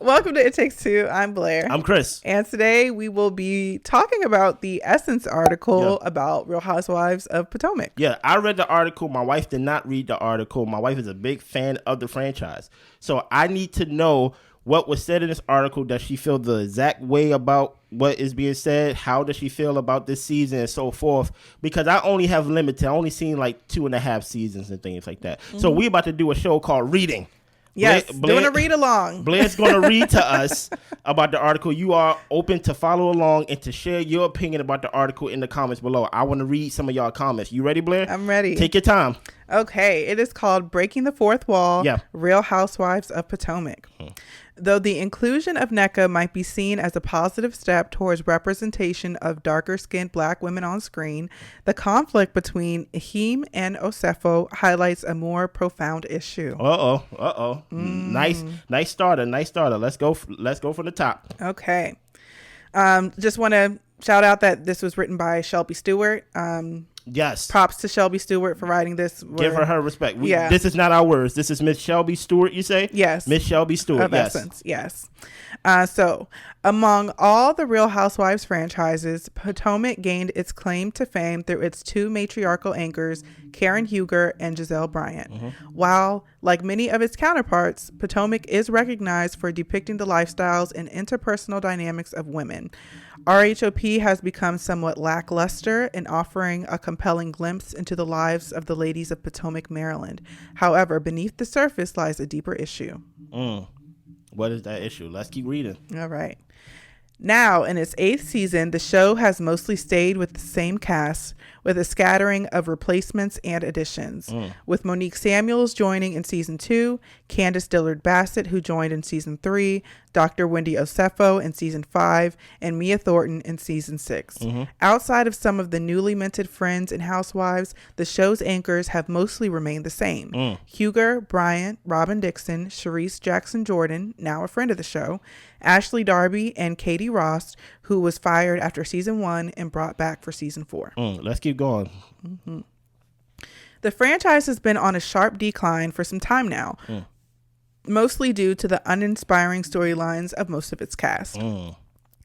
Welcome to It Takes Two. I'm Blair. I'm Chris. And today we will be talking about the Essence article about Real Housewives of Potomac. Yeah, I read the article. My wife did not read the article. My wife is a big fan of the franchise. So I need to know what was said in this article. Does she feel the exact way about what is being said? How does she feel about this season and so forth? Because I only have limited. I only seen like 2.5 seasons and things like that. Mm-hmm. So we're about to do a show called Reading. Yes, doing a read along. Blair's going to read to us about the article. You are open to follow along and to share your opinion about the article in the comments below. I want to read some of y'all comments. You ready, Blair? I'm ready. Take your time. Okay, it is called Breaking the Fourth Wall, Real Housewives of Potomac. Though the inclusion of NECA might be seen as a positive step towards representation of darker-skinned black women on screen, the conflict between Ahim and Osefo highlights a more profound issue. Nice starter. Let's go from the top. Okay. Just want to shout out that this was written by Shelby Stewart. Yes. Props to Shelby Stewart for writing this. Give her respect. This is not our words. This is Miss Shelby Stewart, you say? Yes. Miss Shelby Stewart, of Essence, yes. So, among all the Real Housewives franchises, Potomac gained its claim to fame through its two matriarchal anchors, Karen Huger and Giselle Bryant. Mm-hmm. While, like many of its counterparts, Potomac is recognized for depicting the lifestyles and interpersonal dynamics of women. RHOP has become somewhat lackluster in offering a compelling glimpse into the lives of the ladies of Potomac, Maryland. However, beneath the surface lies a deeper issue. What is that issue? Let's keep reading. All right. Now, in its 8th season, the show has mostly stayed with the same cast, with a scattering of replacements and additions, with Monique Samuels joining in season 2, Candace Dillard Bassett, who joined in season 3, Dr. Wendy Osefo in season 5, and Mia Thornton in season 6. Mm-hmm. Outside of some of the newly minted friends and housewives, the show's anchors have mostly remained the same. Huger, Bryant, Robin Dixon, Sharice Jackson Jordan, now a friend of the show, Ashley Darby, and Katie Ross, who was fired after season 1 and brought back for season 4. Let's keep going. Mm-hmm. The franchise has been on a sharp decline for some time now, mostly due to the uninspiring storylines of most of its cast.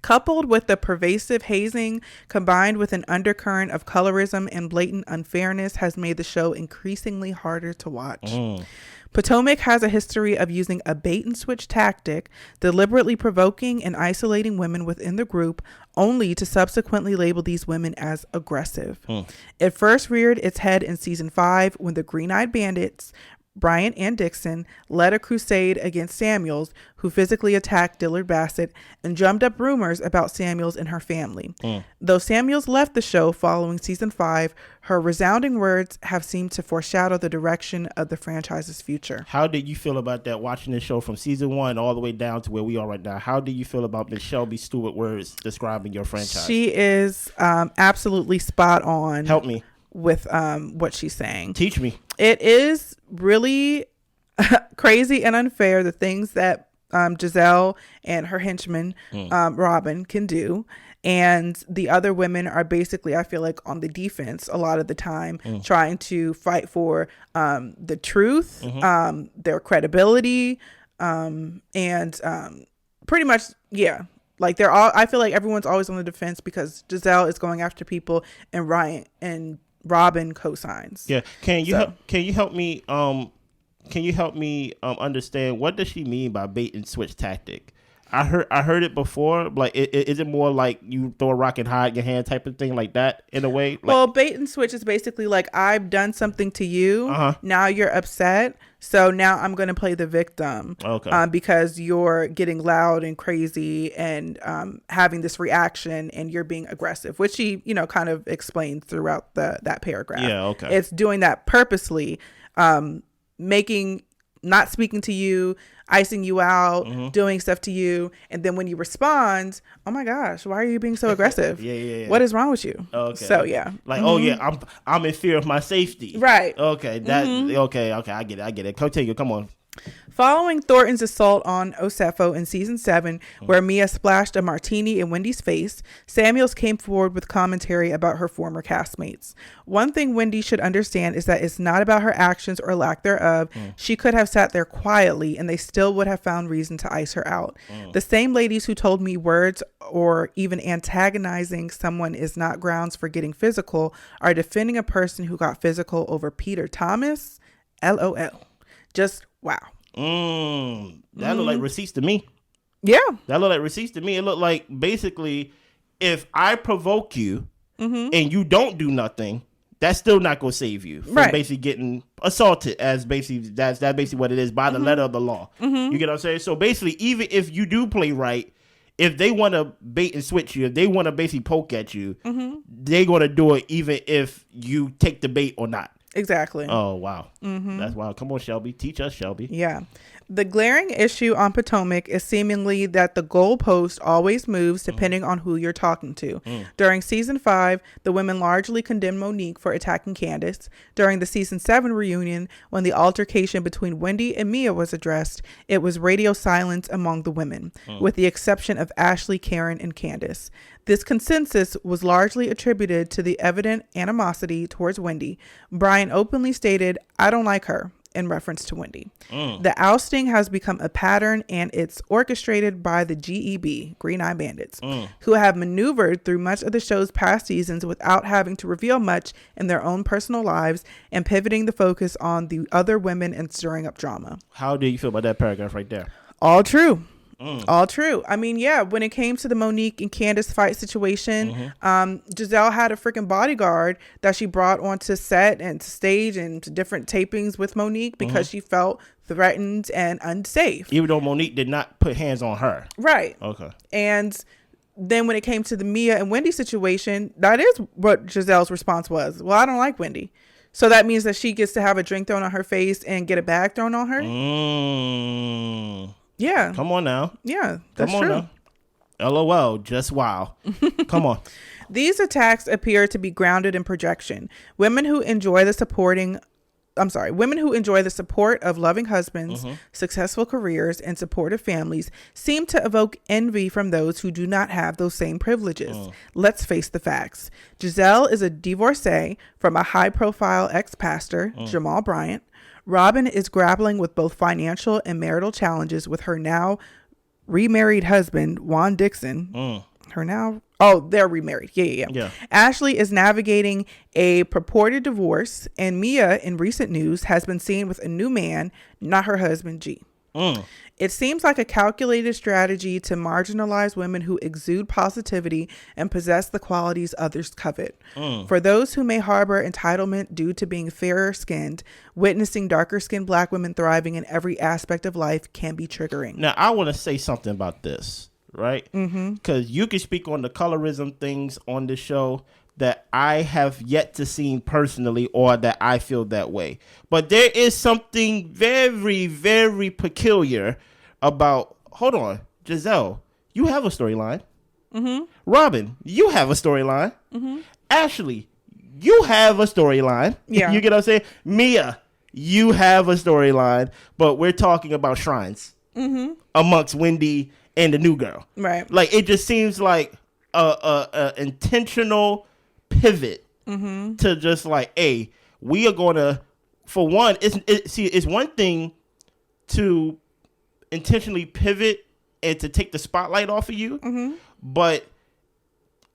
Coupled with the pervasive hazing, combined with an undercurrent of colorism and blatant unfairness, has made the show increasingly harder to watch. Potomac has a history of using a bait-and-switch tactic, deliberately provoking and isolating women within the group, only to subsequently label these women as aggressive. It first reared its head in season 5 when the Green-Eyed Bandits, Bryant and Dixon, led a crusade against Samuels, who physically attacked Dillard Bassett and drummed up rumors about Samuels and her family. Though Samuels left the show following season 5, her resounding words have seemed to foreshadow the direction of the franchise's future. How did you feel about that, watching this show from season 1 all the way down to where we are right now? How do you feel about Miss Shelby Stewart words describing your franchise? She is absolutely spot on. Help me. With what she's saying. Teach me. It is really crazy and unfair, the things that Giselle and her henchman, Robin, can do. And the other women are basically, I feel like, on the defense a lot of the time, trying to fight for the truth, their credibility, and pretty much, like they're all, I feel like everyone's always on the defense because Giselle is going after people and Robin co-signs. Yeah. Can you help me understand, what does she mean by bait and switch tactic? I heard it before. Like, is it more like you throw a rock and hide your hand type of thing, like that, in a way? Like, well, bait and switch is basically like, I've done something to you. Now you're upset. So now I'm going to play the victim. Okay. Because you're getting loud and crazy and having this reaction and you're being aggressive, which she, kind of explained throughout that paragraph. Yeah. Okay. It's doing that purposely, not speaking to you, icing you out, doing stuff to you, and then when you respond, oh my gosh, why are you being so aggressive? Yeah. What is wrong with you? Okay. So yeah, like I'm in fear of my safety. Right. Okay. That okay. I get it. Continue. Come on. Following Thornton's assault on Osefo in season 7, where Mia splashed a martini in Wendy's face, Samuels came forward with commentary about her former castmates. One thing Wendy should understand is that it's not about her actions or lack thereof. She could have sat there quietly and they still would have found reason to ice her out. The same ladies who told me words or even antagonizing someone is not grounds for getting physical are defending a person who got physical over Peter Thomas. LOL. Just wow. That looked like receipts to me. Yeah. That looked like receipts to me. It looked like basically if I provoke you and you don't do nothing, that's still not going to save you from basically getting assaulted as basically that's basically what it is by the letter of the law. You get what I'm saying? So basically, even if you do play right, if they want to bait and switch you, if they want to basically poke at you, they're going to do it even if you take the bait or not. Exactly. Oh, wow. That's wild. Come on, Shelby. Teach us, Shelby. Yeah. The glaring issue on Potomac is seemingly that the goalpost always moves depending on who you're talking to. During season 5, the women largely condemned Monique for attacking Candace. During the season 7 reunion, when the altercation between Wendy and Mia was addressed, it was radio silence among the women, with the exception of Ashley, Karen, and Candace. This consensus was largely attributed to the evident animosity towards Wendy. Brian openly stated, "I don't like her," in reference to Wendy. The ousting has become a pattern, and it's orchestrated by the GEB, Green Eye Bandits, who have maneuvered through much of the show's past seasons without having to reveal much in their own personal lives and pivoting the focus on the other women and stirring up drama. How do you feel about that paragraph right there? All true. All true. I mean, yeah, when it came to the Monique and Candace fight situation, Giselle had a freaking bodyguard that she brought onto set and to stage and to different tapings with Monique because she felt threatened and unsafe. Even though Monique did not put hands on her. Right. Okay. And then when it came to the Mia and Wendy situation, that is what Giselle's response was. Well, I don't like Wendy. So that means that she gets to have a drink thrown on her face and get a bag thrown on her? Yeah. Come on now. Yeah, that's Come on true. Now. LOL, just wow. Come on. These attacks appear to be grounded in projection. Women who enjoy the support of loving husbands, successful careers, and supportive families seem to evoke envy from those who do not have those same privileges. Let's face the facts. Giselle is a divorcee from a high-profile ex-pastor, Jamal Bryant. Robin is grappling with both financial and marital challenges with her now remarried husband, Juan Dixon. They're remarried. Yeah. Ashley is navigating a purported divorce, and Mia, in recent news, has been seen with a new man, not her husband, G. It seems like a calculated strategy to marginalize women who exude positivity and possess the qualities others covet. For those who may harbor entitlement due to being fairer skinned, witnessing darker skinned Black women thriving in every aspect of life can be triggering. Now, I want to say something about this, right? Because you can speak on the colorism things on the show that I have yet to see personally or that I feel that way. But there is something very, very peculiar about, hold on, Giselle, you have a storyline. Robin, you have a storyline. Ashley, you have a storyline. Yeah. You get what I'm saying? Mia, you have a storyline, but we're talking about shrines amongst Wendy and the new girl. Right. Like, it just seems like a intentional pivot to just like, hey, we are gonna, for one, it's one thing to intentionally pivot and to take the spotlight off of you, but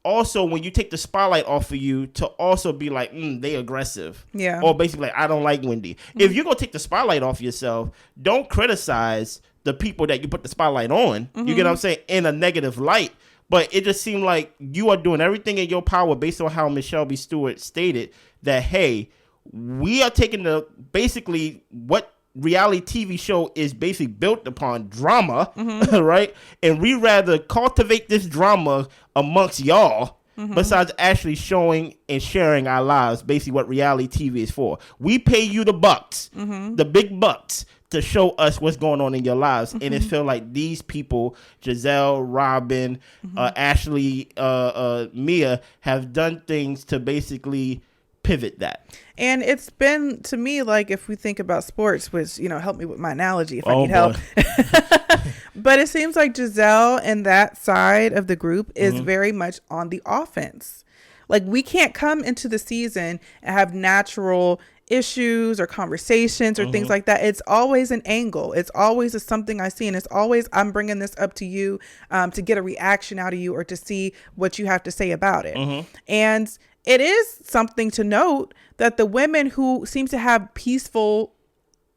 also when you take the spotlight off of you to also be like, they aggressive, or basically like, I don't like Wendy. If you're gonna take the spotlight off yourself, don't criticize the people that you put the spotlight on. You get what I'm saying, in a negative light. But it just seemed like you are doing everything in your power based on how Miss Shelby Stewart stated that, hey, we are taking basically what reality TV show is basically built upon, drama, right? And we rather cultivate this drama amongst y'all besides actually showing and sharing our lives, basically what reality TV is for. We pay you the bucks, the big bucks, to show us what's going on in your lives. And it felt like these people, Giselle, Robin, Ashley, Mia, have done things to basically pivot that. And it's been, to me, like, if we think about sports, which, help me with my analogy if I need help. But it seems like Giselle and that side of the group is very much on the offense. Like, we can't come into the season and have natural issues or conversations or things like that. It's always an angle. It's always something I see. And it's always, I'm bringing this up to you to get a reaction out of you or to see what you have to say about it. And it is something to note that the women who seem to have peaceful,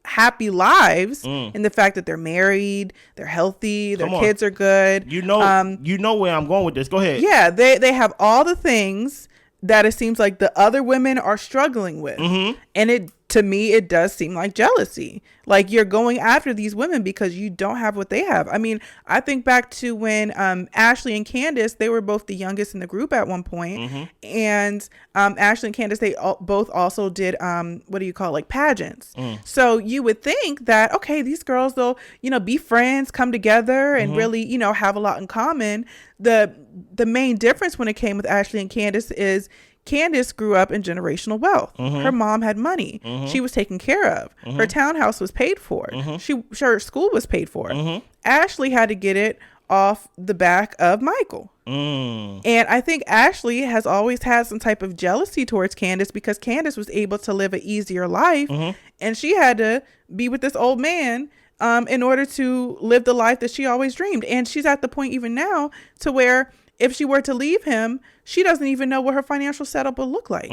happy lives in the fact that they're married, they're healthy, their kids are good. You know where I'm going with this. Go ahead. Yeah, they have all the things that it seems like the other women are struggling with. And to me, it does seem like jealousy. Like, you're going after these women because you don't have what they have. I mean, I think back to when Ashley and Candace, they were both the youngest in the group at one point. And Ashley and Candace, they both also did, like pageants. So you would think that, okay, these girls, they'll, be friends, come together and really, have a lot in common. The main difference when it came with Ashley and Candace is Candace grew up in generational wealth. Her mom had money. She was taken care of. Her townhouse was paid for. Her school was paid for. Ashley had to get it off the back of Michael. And I think Ashley has always had some type of jealousy towards Candace because Candace was able to live an easier life and she had to be with this old man in order to live the life that she always dreamed. And she's at the point even now to where if she were to leave him, she doesn't even know what her financial setup will look like.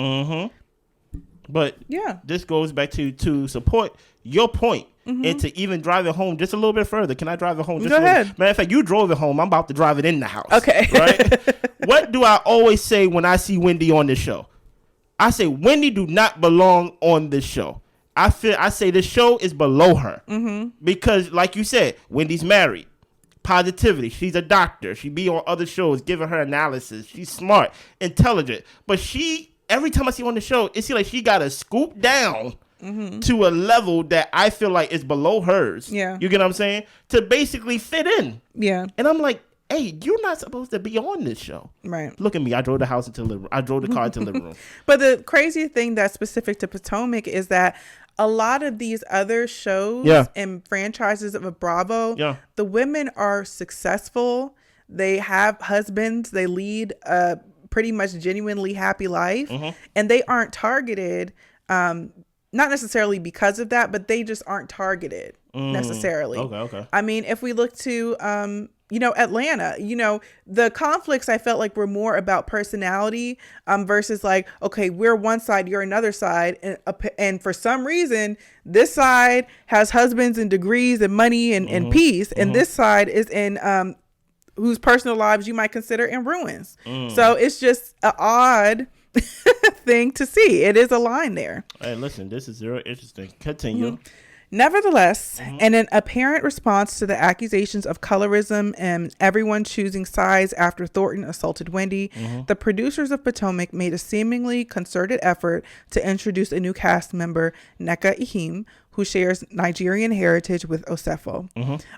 But yeah, this goes back to support your point and to even drive it home just a little bit further. Can I drive it home? Just Go ahead. Matter of fact, you drove it home. I'm about to drive it in the house. Okay. Right? What do I always say when I see Wendy on this show? I say, Wendy do not belong on this show. I say the show is below her. Because like you said, Wendy's married. Positivity. She's a doctor. She be on other shows giving her analysis. She's smart, intelligent. But every time I see her on the show, it seems like she got to scoop down to a level that I feel like is below hers. Yeah. You get what I'm saying? To basically fit in. Yeah. And I'm like, hey, you're not supposed to be on this show. Right. Look at me. I drove the house into the living room. I drove the car into the living room. But the crazy thing that's specific to Potomac is that a lot of these other shows and franchises of Bravo, the women are successful. They have husbands. They lead a pretty much genuinely happy life. And they aren't targeted, not necessarily because of that, but they just aren't targeted necessarily. Okay. I mean, if we look to, Atlanta, the conflicts I felt like were more about personality versus like, okay, we're one side, you're another side. And for some reason, this side has husbands and degrees and money and peace. And this side is in whose personal lives you might consider in ruins. So it's just an odd thing to see. It is a line there. Hey, listen, this is very interesting. Continue. Nevertheless, in an apparent response to the accusations of colorism and everyone choosing sides after Thornton assaulted Wendy, the producers of Potomac made a seemingly concerted effort to introduce a new cast member, Nneka Ihim, who shares Nigerian heritage with Osefo.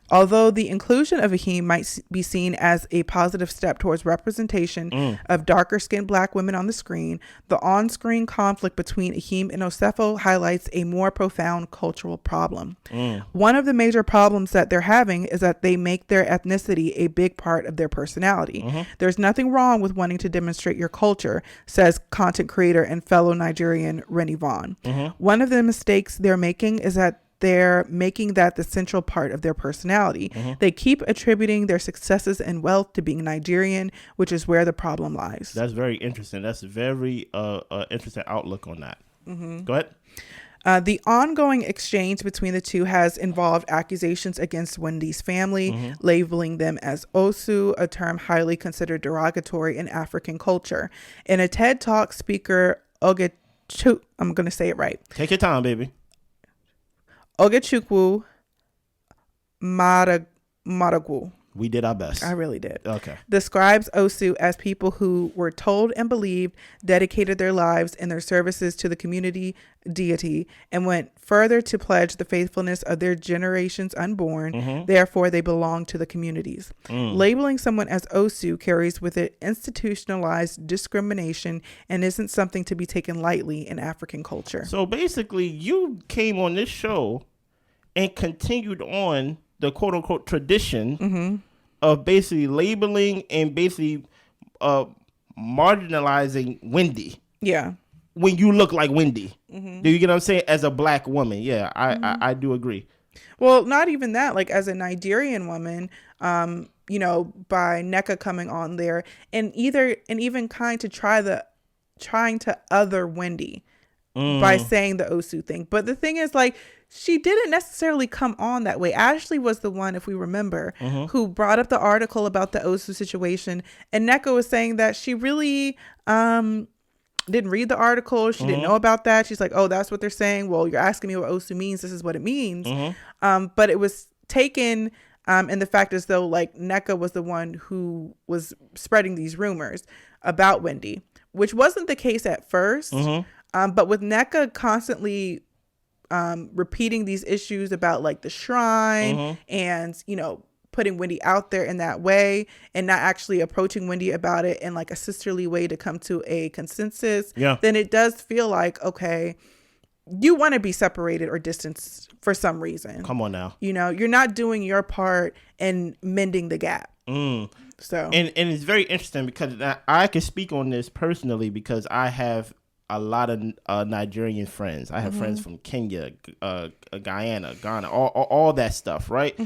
Although the inclusion of Ihim might be seen as a positive step towards representation of darker-skinned Black women on the screen, the on-screen conflict between Ihim and Osefo highlights a more profound cultural problem. One of the major problems that they're having is that they make their ethnicity a big part of their personality. There's nothing wrong with wanting to demonstrate your culture, says content creator and fellow Nigerian Rennie Vaughn. One of the mistakes they're making is that they're making that the central part of their personality. They keep attributing their successes and wealth to being Nigerian, which is where the problem lies. That's very interesting. That's a very interesting outlook on that. Go ahead. The ongoing exchange between the two has involved accusations against Wendy's family, labeling them as Osu, a term highly considered derogatory in African culture. In a TED Talk, speaker Ogechukwu, I'm going to say it right. Take your time, baby. Ogechukwu Maragwu We did our best. I really did. Okay. Describes Osu as people who were told and believed, dedicated their lives and their services to the community deity, and went further to pledge the faithfulness of their generations unborn. Therefore, they belong to the communities. Labeling someone as Osu carries with it institutionalized discrimination and isn't something to be taken lightly in African culture. So basically, you came on this show and continued on the quote unquote tradition of basically labeling and basically marginalizing Wendy. Yeah. When you look like Wendy. Do you get what I'm saying? As a black woman. Yeah, I do agree. Well, not even that. Like as a Nigerian woman, you know, by Nneka coming on there and even trying to other Wendy by saying the Osu thing. But the thing is, like, she didn't necessarily come on that way. Ashley was the one, if we remember, who brought up the article about the Osu situation. And Nneka was saying that she really didn't read the article. She didn't know about that. She's like, oh, that's what they're saying. Well, you're asking me what Osu means. This is what it means. But it was taken in the fact as though, like, Nneka was the one who was spreading these rumors about Wendy, which wasn't the case at first. But with Nneka constantly repeating these issues about like the shrine and, you know, putting Wendy out there in that way and not actually approaching Wendy about it in like a sisterly way to come to a consensus, then it does feel like, okay, you want to be separated or distanced for some reason. Come on now. You know, you're not doing your part in mending the gap. So and it's very interesting because I can speak on this personally because I have a lot of Nigerian friends. I have friends from Kenya, Guyana, Ghana, all that stuff, right?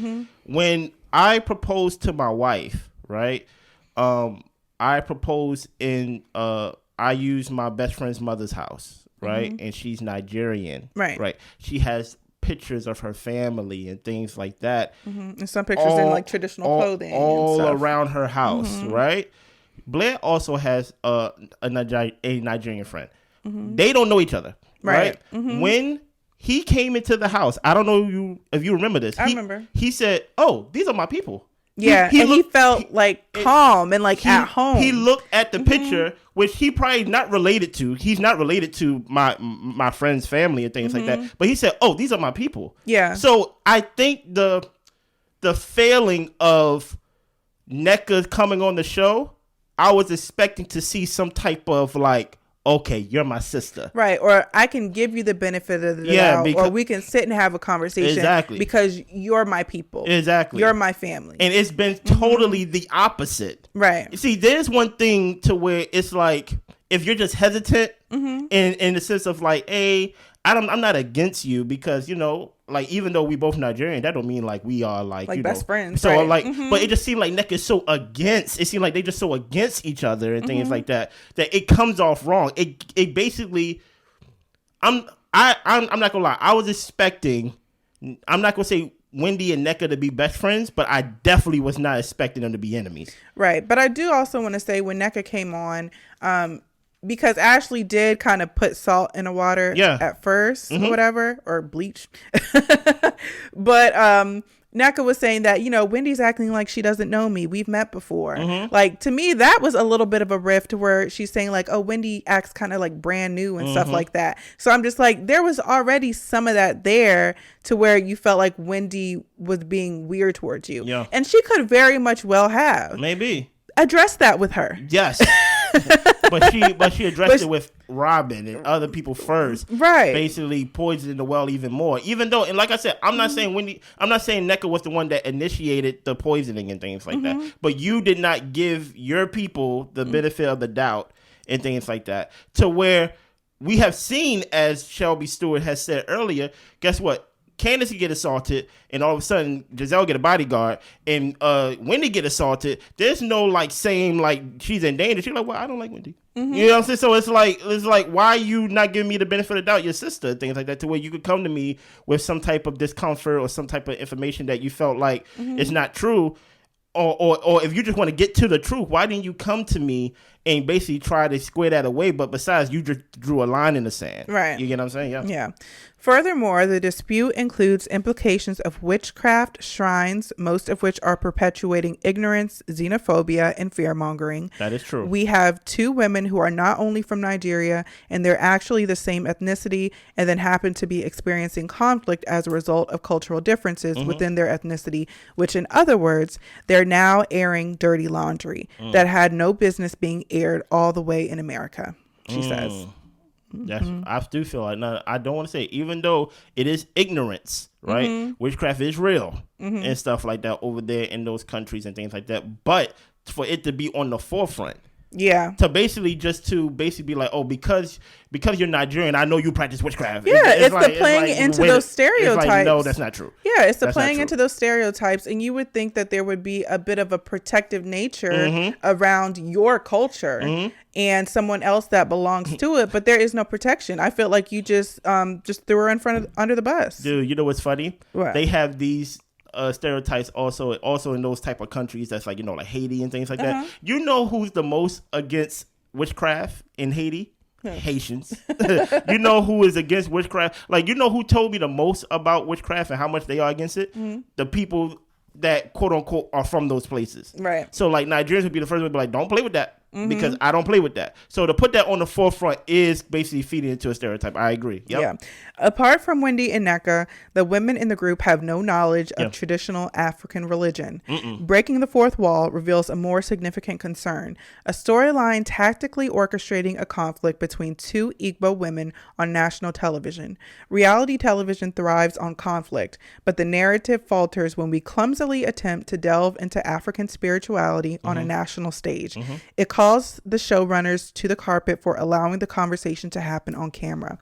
When I proposed to my wife, right, I proposed in, I used my best friend's mother's house, right? And she's Nigerian, right? She has pictures of her family and things like that. And some pictures in like traditional clothing. All and stuff. around her house, right? Blair also has a Nigerian friend. They don't know each other, right? When he came into the house, I don't know if you remember this. I remember. He said, "Oh, these are my people." Yeah, he felt like calm and like at home. He looked at the picture, which he probably not related to. He's not related to my friend's family and things like that. But he said, "Oh, these are my people." Yeah. So I think the failing of Nneka coming on the show, I was expecting to see some type of like, okay, you're my sister. Right. Or I can give you the benefit of the doubt. Or we can sit and have a conversation. Exactly. Because you're my people. Exactly. You're my family. And it's been totally the opposite. Right. You see, there's one thing to where it's like, if you're just hesitant in the sense of like, hey, I'm not against you because, you know, like, even though we both Nigerian, that don't mean like we are like you best know, friends. So right. like, but it just seemed like Nneka is so against. It seemed like they just so against each other and things like that it comes off wrong. It basically, I'm not gonna lie. I was expecting. I'm not gonna say Wendy and Nneka to be best friends, but I definitely was not expecting them to be enemies. Right, but I do also want to say when Nneka came on, because Ashley did kind of put salt in the water at first or whatever, or bleach. But Nneka was saying that, you know, Wendy's acting like she doesn't know me. We've met before. Like, to me, that was a little bit of a rift where she's saying like, oh, Wendy acts kind of like brand new and stuff like that. So I'm just like, there was already some of that there to where you felt like Wendy was being weird towards you. Yeah. And she could very much well have. Maybe. Address that with her. Yes. but she addressed it with Robin and other people first, right? Basically poisoning the well even more. Even though, and like I said, I'm not saying Nneka was the one that initiated the poisoning and things like that. But you did not give your people the benefit of the doubt and things like that. To where we have seen, as Shelby Stewart has said earlier, guess what? Candace get assaulted, and all of a sudden Giselle get a bodyguard, and Wendy get assaulted. There's no like saying like she's in danger. She's like, well, I don't like Wendy. You know what I'm saying? So it's like, why are you not giving me the benefit of the doubt, your sister, things like that, to where you could come to me with some type of discomfort or some type of information that you felt like it's not true. Or if you just want to get to the truth, why didn't you come to me and basically try to square that away. But besides, you just drew a line in the sand. Right. You get what I'm saying? Yeah. Yeah. Furthermore, the dispute includes implications of witchcraft shrines, most of which are perpetuating ignorance, xenophobia, and fear-mongering. That is true. We have 2 women who are not only from Nigeria, and they're actually the same ethnicity, and then happen to be experiencing conflict as a result of cultural differences within their ethnicity, which in other words, they're now airing dirty laundry that had no business being aired all the way in America, she says. That's I do feel like, now I don't want to say, even though it is ignorance, right? Witchcraft is real and stuff like that over there in those countries and things like that. But for it to be on the forefront, to basically be like, oh, because you're Nigerian, I know you practice witchcraft. Yeah, it's the playing into those stereotypes. Like, no, that's not true. Yeah, it's the playing into those stereotypes, and you would think that there would be a bit of a protective nature around your culture and someone else that belongs to it, but there is no protection. I feel like you just threw her under the bus. Dude, you know what's funny? What? They have these stereotypes also in those type of countries that's like, you know, like Haiti and things like that. You know who's the most against witchcraft in Haiti? Haitians. You know who is against witchcraft? Like, you know who told me the most about witchcraft and how much they are against it? The people that quote unquote are from those places. Right. So like Nigerians would be the first one to be like, don't play with that. Because I don't play with that. So to put that on the forefront is basically feeding into a stereotype. I agree. Yep. Yeah. Apart from Wendy and Nneka, the women in the group have no knowledge of traditional African religion. Breaking the fourth wall reveals a more significant concern: a storyline tactically orchestrating a conflict between 2 Igbo women on national television. Reality television thrives on conflict, but the narrative falters when we clumsily attempt to delve into African spirituality on a national stage. It calls the showrunners to the carpet for allowing the conversation to happen on camera.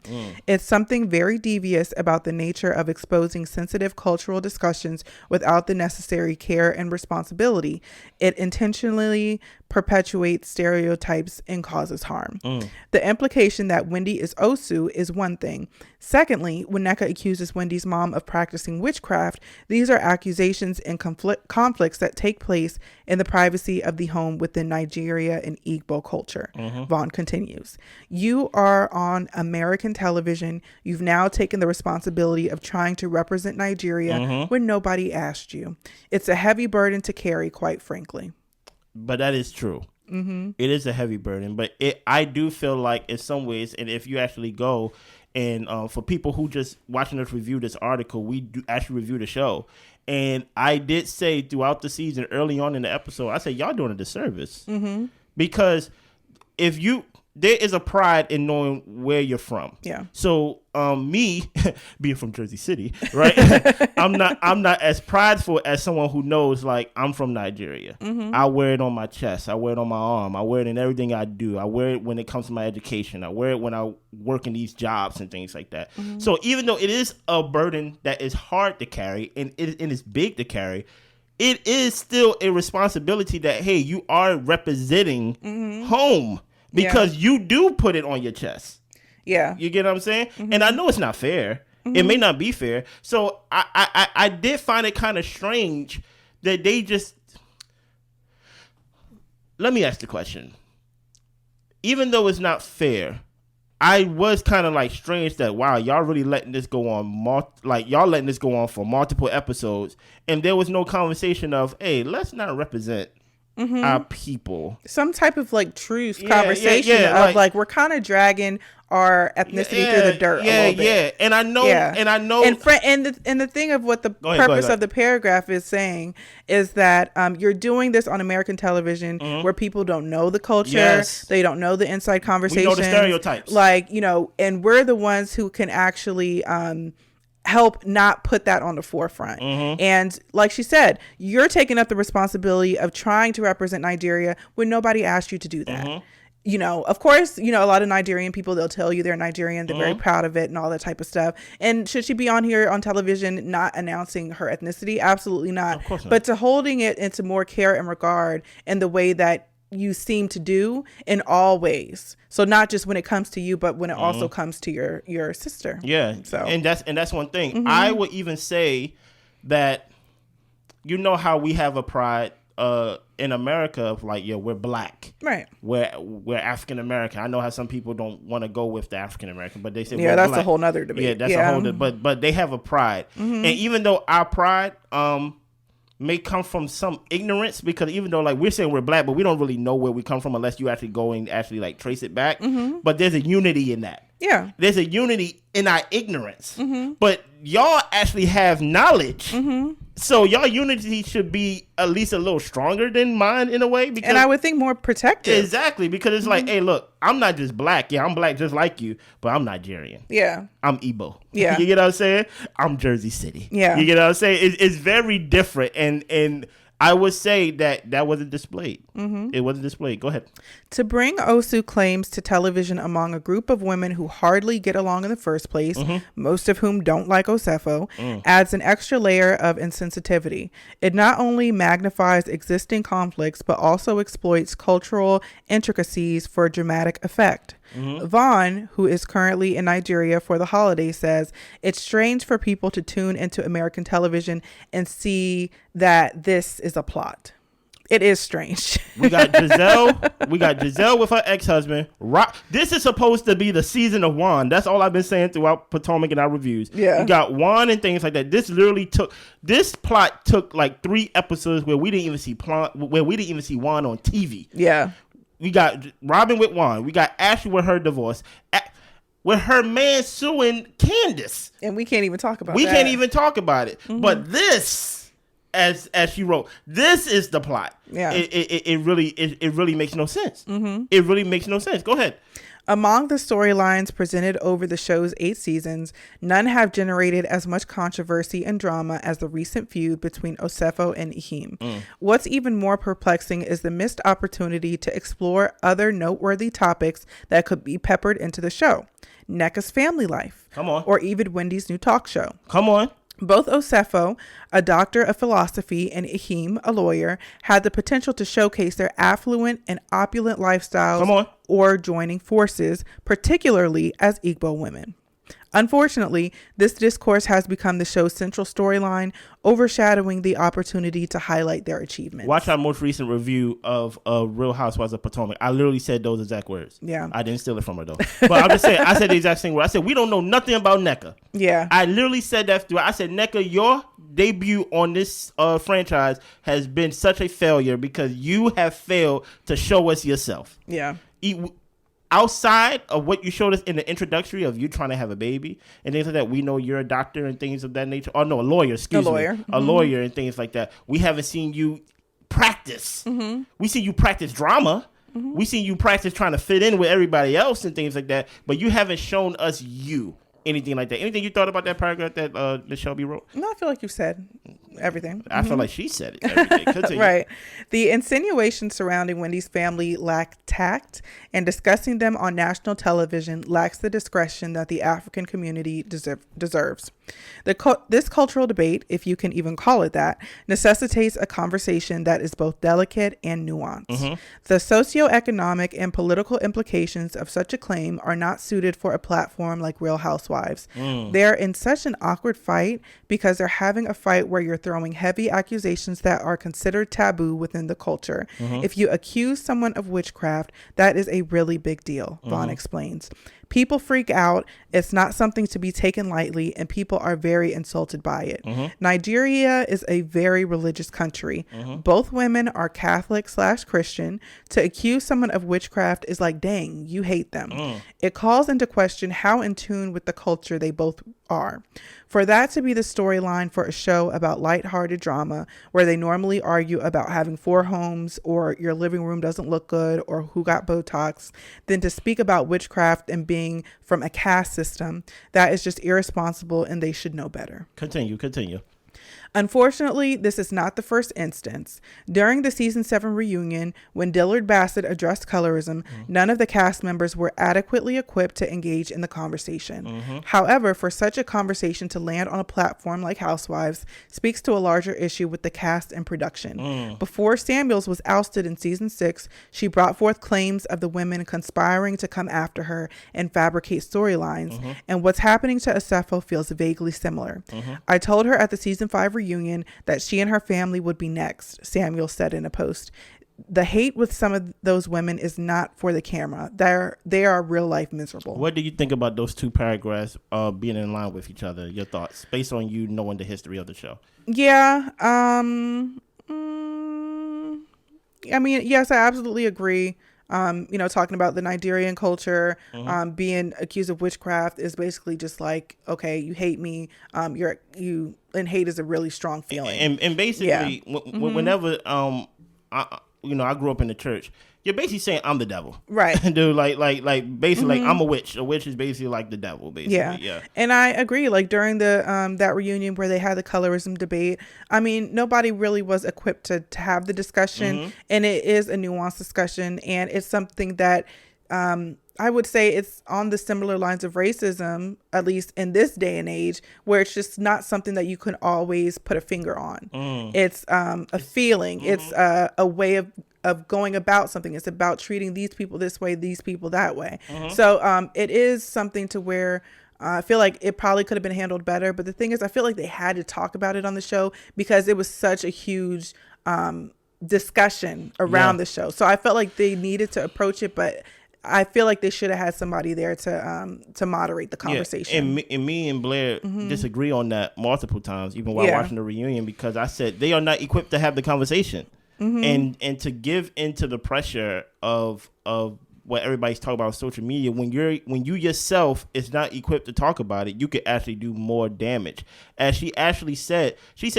It's something very devious about the nature of exposing sensitive cultural discussions without the necessary care and responsibility. It intentionally perpetuates stereotypes and causes harm. The implication that Wendy is Osu is one thing. Secondly, when Nneka accuses Wendy's mom of practicing witchcraft, these are accusations and conflicts that take place in the privacy of the home within Nigeria and Igbo culture. Vaughn continues. You are on American television. You've now taken the responsibility of trying to represent Nigeria when nobody asked you. It's a heavy burden to carry, quite frankly. But that is true. It is a heavy burden, but I do feel like in some ways, and if you actually go and for people who just watching us review this article, we do actually review the show. And I did say throughout the season, early on in the episode, I said, y'all doing a disservice. Because there is a pride in knowing where you're from. Yeah. So me being from Jersey City, right? I'm not as prideful as someone who knows, like, I'm from Nigeria. I wear it on my chest. I wear it on my arm. I wear it in everything I do. I wear it when it comes to my education. I wear it when I work in these jobs and things like that. So even though it is a burden that is hard to carry and it's big to carry, it is still a responsibility that, hey, you are representing home. Because you do put it on your chest. Yeah. You get what I'm saying? And I know it's not fair. It may not be fair. So I did find it kind of strange that they just... Let me ask the question. Even though it's not fair, I was kind of like strange that, wow, y'all really letting this go on, y'all letting this go on for multiple episodes, and there was no conversation of, hey, let's not represent our people. Some type of like truce conversation of like we're kind of dragging our ethnicity through the dirt. And I know, and the thing of what the purpose of the paragraph is saying is that you're doing this on American television where people don't know the culture, they don't know the inside conversations, we know the stereotypes, like, you know, and we're the ones who can actually help not put that on the forefront. And like she said, you're taking up the responsibility of trying to represent Nigeria when nobody asked you to do that. You know, of course, you know, a lot of Nigerian people, they'll tell you they're Nigerian, they're very proud of it and all that type of stuff. And should she be on here on television not announcing her ethnicity? Absolutely not. Of course not. But to holding it into more care and regard in the way that you seem to do in all ways. So not just when it comes to you, but when it also comes to your sister. Yeah. So and that's one thing. I would even say that, you know how we have a pride in America of like, yo, we're black, right? We're African American. I know how some people don't want to go with the African American, but they say that's black. a whole nother debate. Yeah, that's a whole. But they have a pride, and even though our pride may come from some ignorance, because even though like we're saying we're black, but we don't really know where we come from unless you actually go and actually like trace it back. But there's a unity in that. Yeah, there's a unity in our ignorance, but y'all actually have knowledge. So y'all unity should be at least a little stronger than mine in a way. Because, and I would think more protective. Exactly, because it's like, hey, look, I'm not just black. Yeah, I'm black just like you, but I'm Nigerian. Yeah. I'm Igbo. Yeah. You get what I'm saying? I'm Jersey City. Yeah. You get what I'm saying? It's very different, and I would say that wasn't displayed. It wasn't displayed. Go ahead. To bring Osu claims to television among a group of women who hardly get along in the first place, most of whom don't like Osefo, adds an extra layer of insensitivity. It not only magnifies existing conflicts, but also exploits cultural intricacies for dramatic effect. Vaughn, who is currently in Nigeria for the holiday, says it's strange for people to tune into American television and see that this is a plot. It is strange. We got Giselle with her ex-husband. This is supposed to be the season of Juan. That's all I've been saying throughout Potomac in our reviews. Yeah. We got Juan and things like that. This plot took like 3 episodes where we didn't even see Juan on TV. Yeah. We got Robin with Juan. We got Ashley with her divorce. With her man suing Candace. And we can't even talk about it. But this, as she wrote, this is the plot. Yeah. It really makes no sense. It really makes no sense. Go ahead. Among the storylines presented over the show's 8 seasons, none have generated as much controversy and drama as the recent feud between Osefo and Ihim. What's even more perplexing is the missed opportunity to explore other noteworthy topics that could be peppered into the show. Nneka's family life. Come on. Or even Wendy's new talk show. Come on. Both Osefo, a doctor of philosophy, and Ihim, a lawyer, had the potential to showcase their affluent and opulent lifestyles or joining forces, particularly as Igbo women. Unfortunately, this discourse has become the show's central storyline, overshadowing the opportunity to highlight their achievements. Watch our most recent review of Real Housewives of Potomac. I literally said those exact words. Yeah. I didn't steal it from her, though. But I'm just saying, I said the exact same word. I said, we don't know nothing about Nneka. Yeah. I literally said that. I said, Nneka, your debut on this franchise has been such a failure because you have failed to show us yourself. Yeah. Outside of what you showed us in the introductory of you trying to have a baby and things like that, we know you're a doctor and things of that nature. Oh, no, a lawyer, excuse me. A lawyer and things like that. We haven't seen you practice. We see you practice drama. We see you practice trying to fit in with everybody else and things like that, but you haven't shown us anything like that. Anything you thought about that paragraph that Shelby wrote? No, I feel like you said everything. I feel like she said it. Everything. Right. The insinuations surrounding Wendy's family lack tact, and discussing them on national television lacks the discretion that the African community deserves. This cultural debate, if you can even call it that, necessitates a conversation that is both delicate and nuanced. The socioeconomic and political implications of such a claim are not suited for a platform like Real Housewives. They're in such an awkward fight because they're having a fight where you're throwing heavy accusations that are considered taboo within the culture. If you accuse someone of witchcraft, that is a really big deal, Vaughn explains. People freak out. It's not something to be taken lightly, and people are very insulted by it. Nigeria is a very religious country. Both women are Catholic/Christian. To accuse someone of witchcraft is like, dang, you hate them. It calls into question how in tune with the culture they both are. For that to be the storyline for a show about lighthearted drama where they normally argue about having 4 homes or your living room doesn't look good or who got Botox, then to speak about witchcraft and being from a caste system, that is just irresponsible and they should know better. Continue. Unfortunately, this is not the first instance. During the season 7 reunion, when Dillard Bassett addressed colorism, none of the cast members were adequately equipped to engage in the conversation. However, for such a conversation to land on a platform like Housewives speaks to a larger issue with the cast and production. Before Samuels was ousted in season 6, she brought forth claims of the women conspiring to come after her and fabricate storylines, and what's happening to Osefo feels vaguely similar. I told her at the season season 5 reunion that she and her family would be next, Samuel said in a post. The hate with some of those women is not for the camera. They are real life miserable. What do you think about those two paragraphs being in line with each other? Your thoughts based on you knowing the history of the show? Yeah. I mean, yes, I absolutely agree. Talking about the Nigerian culture, being accused of witchcraft is basically just like, okay, you hate me. And hate is a really strong feeling. And basically, whenever I grew up in the church. You're basically saying I'm the devil, right? Dude, like basically, like I'm a witch. A witch is basically like the devil, basically. Yeah. And I agree. Like during the that reunion where they had the colorism debate, I mean, nobody really was equipped to have the discussion, and it is a nuanced discussion, and it's something that I would say it's on the similar lines of racism, at least in this day and age, where it's just not something that you can always put a finger on. It's a feeling. It's a way of going about something. It's about treating these people this way, these people that way. So it is something to where I feel like it probably could have been handled better. But the thing is, I feel like they had to talk about it on the show because it was such a huge discussion around the show. So I felt like they needed to approach it, but I feel like they should have had somebody there to moderate the conversation. And me and Blair disagree on that multiple times, even while watching the reunion, because I said they are not equipped to have the conversation and to give into the pressure of what everybody's talking about on social media. When you yourself is not equipped to talk about it, you could actually do more damage. As she said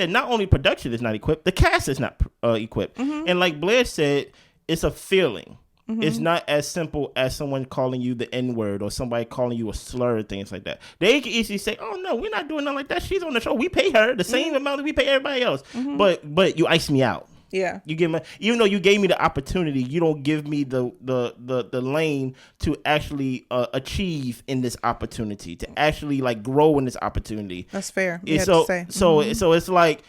not only production is not equipped, the cast is not equipped. And like Blair said, it's a feeling. It's not as simple as someone calling you the N-word or somebody calling you a slur, things like that. They can easily say, oh, no, we're not doing nothing like that. She's on the show. We pay her the same amount that we pay everybody else. But you ice me out. Yeah. You give me, even though you gave me the opportunity, you don't give me the lane to actually achieve in this opportunity, to actually like grow in this opportunity. That's fair. So it's like,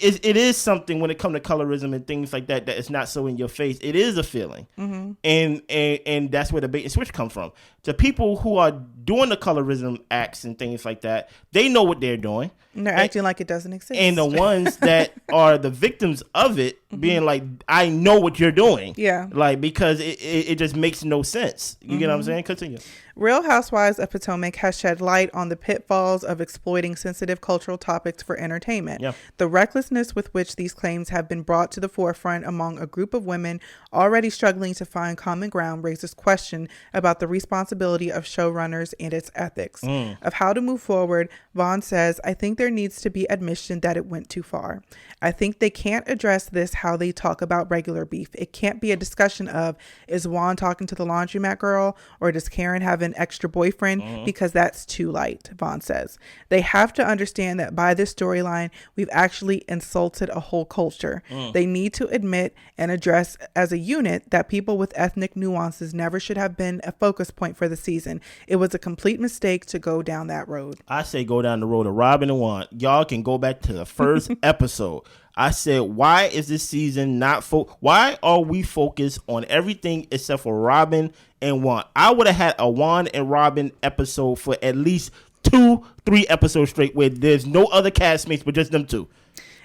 it is something when it comes to colorism and things like that it's not so in your face. It is a feeling, and that's where the bait and switch come from. The people who are doing the colorism acts and things like that, they know what they're doing. And they're acting like it doesn't exist. And the ones that are the victims of it being like, I know what you're doing. Yeah. Like, because it just makes no sense. You get what I'm saying? Continue. Real Housewives of Potomac has shed light on the pitfalls of exploiting sensitive cultural topics for entertainment. Yeah. The recklessness with which these claims have been brought to the forefront among a group of women already struggling to find common ground raises question about the responsibility of showrunners and its ethics. Of how to move forward, Vaughn says, I think there needs to be admission that it went too far. I think they can't address this how they talk about regular beef. It can't be a discussion of, is Juan talking to the laundromat girl, or does Karen have an extra boyfriend? Because that's too light, Vaughn says. They have to understand that by this storyline, we've actually insulted a whole culture. They need to admit and address as a unit that people with ethnic nuances never should have been a focus point for the season. It was a complete mistake to go down that road. I say go down the road of Robin and Juan. Y'all can go back to the first episode. I said, why is this season not why are we focused on everything except for Robin and Juan? I would have had a Juan and Robin episode for at least 2-3 episodes straight where there's no other castmates but just them two.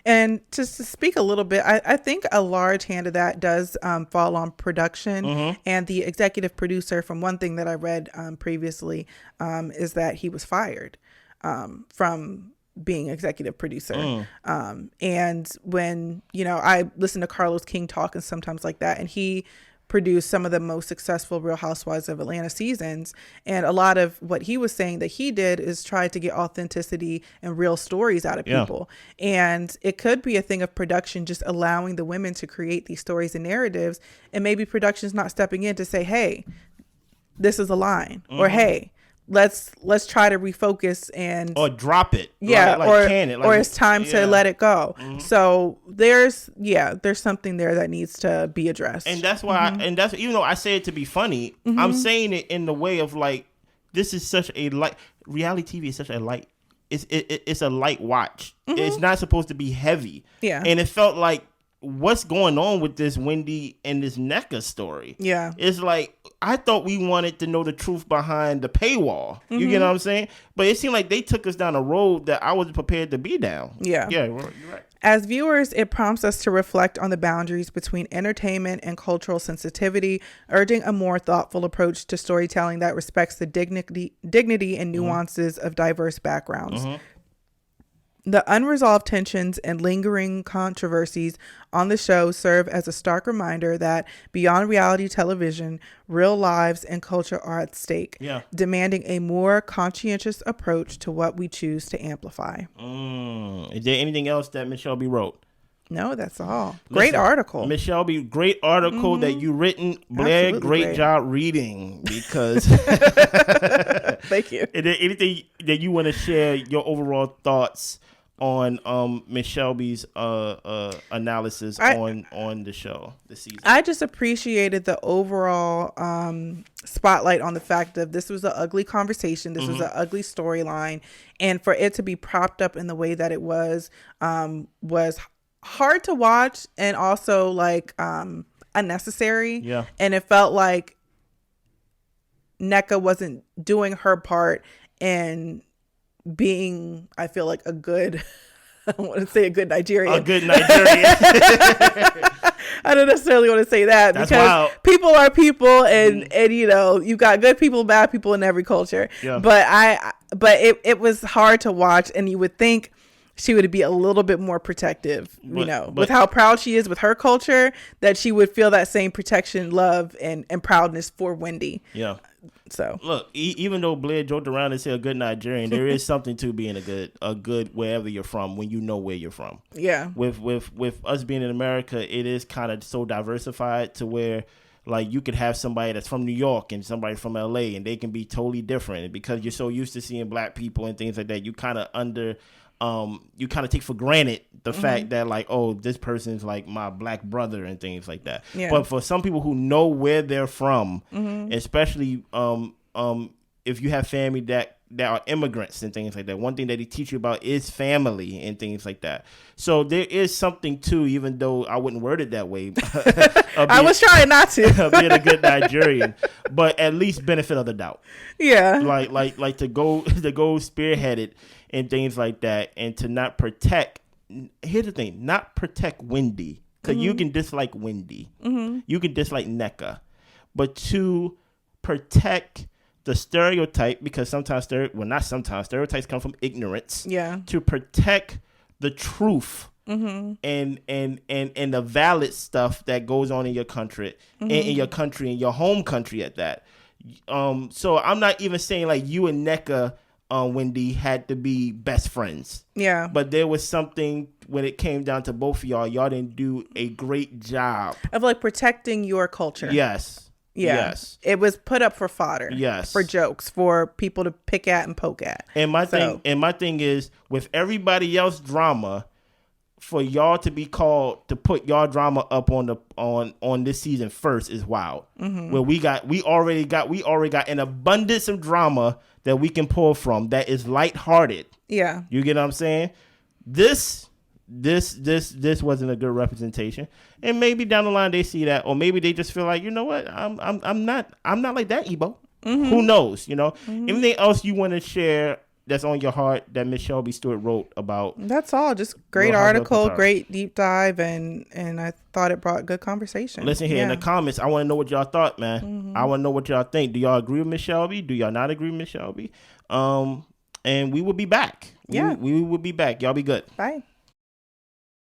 And just to speak a little bit, I think a large hand of that does fall on production and the executive producer. From one thing that I read previously is that he was fired from being executive producer. And when, I listen to Carlos King talk and sometimes like that, and he produced some of the most successful Real Housewives of Atlanta seasons. And a lot of what he was saying that he did is try to get authenticity and real stories out of people. And it could be a thing of production, just allowing the women to create these stories and narratives. And maybe production's not stepping in to say, hey, this is a line, or hey, let's try to refocus and or drop it, or it's time to let it go. So there's something there that needs to be addressed, and that's why and that's, even though I say it to be funny, I'm saying it in the way of like, this is such a light, reality TV is such a light, it's a light watch. It's not supposed to be heavy, and it felt like what's going on with this Wendy and this NECA story? Yeah. It's like, I thought we wanted to know the truth behind the paywall. You get what I'm saying? But it seemed like they took us down a road that I wasn't prepared to be down. Yeah. Yeah, you're right. As viewers, it prompts us to reflect on the boundaries between entertainment and cultural sensitivity, urging a more thoughtful approach to storytelling that respects the dignity and nuances of diverse backgrounds. The unresolved tensions and lingering controversies on the show serve as a stark reminder that beyond reality television, real lives and culture are at stake, demanding a more conscientious approach to what we choose to amplify. Is there anything else that Miss Shelby wrote? No, that's all. Great article. Miss Shelby, great article that you written. Blair, Absolutely great job reading, because thank you. Is there anything that you want to share, your overall thoughts on Miss Shelby's analysis on the show this season? I just appreciated the overall spotlight on the fact that this was an ugly conversation. This was an ugly storyline, and for it to be propped up in the way that it was hard to watch, and also like unnecessary. Yeah. And it felt like NECA wasn't doing her part in being, I feel like, a good, I don't want to say a good Nigerian. A good Nigerian. I don't necessarily want to say that. That's because wild. People are people, and you know, you've got good people, bad people in every culture. Yeah. But it was hard to watch, and you would think she would be a little bit more protective, with how proud she is with her culture, that she would feel that same protection, love, and proudness for Wendy. Yeah. So look, even though Blair joked around and said a good Nigerian, there is something to being a good wherever you're from, when you know where you're from. Yeah. With us being in America, it is kind of so diversified to where, like, you could have somebody that's from New York and somebody from LA, and they can be totally different. And because you're so used to seeing black people and things like that, you kind of take for granted the fact that, like, oh, this person's like my black brother and things like that. Yeah. But for some people who know where they're from, especially if you have family that are immigrants and things like that, one thing that they teach you about is family and things like that. So there is something to, even though I wouldn't word it that way. I was trying not to. Being a good Nigerian, but at least benefit of the doubt. Yeah. Like to go spearheaded and things like that, and to not protect. Here's the thing: not protect Wendy, because you can dislike Wendy, you can dislike NECA, but to protect the stereotype, because stereotypes come from ignorance. Yeah. To protect the truth and the valid stuff that goes on in your country, in your home country at that. So I'm not even saying like you and NECA, Wendy, had to be best friends. Yeah. But there was something when it came down to both of y'all didn't do a great job of like protecting your culture. Yes. Yeah. Yes. It was put up for fodder. Yes. For jokes, for people to pick at and poke at. And my thing is, with everybody else drama, for y'all to be called to put y'all drama up on this season first is wild. Where we already got an abundance of drama that we can pull from that is lighthearted. Yeah. You get what I'm saying? This wasn't a good representation. And maybe down the line they see that, or maybe they just feel like, you know what, I'm not like that, Ebo. Who knows? You know? Anything else you want to share that's on your heart that Miss Shelby Stewart wrote about? That's all. Just great article, great deep dive, and I thought it brought good conversation. Listen here in the comments, I want to know what y'all thought, man. I want to know what y'all think. Do y'all agree with Miss Shelby? Do y'all not agree with Miss Shelby? And we will be back. We will be back. Y'all be good. Bye.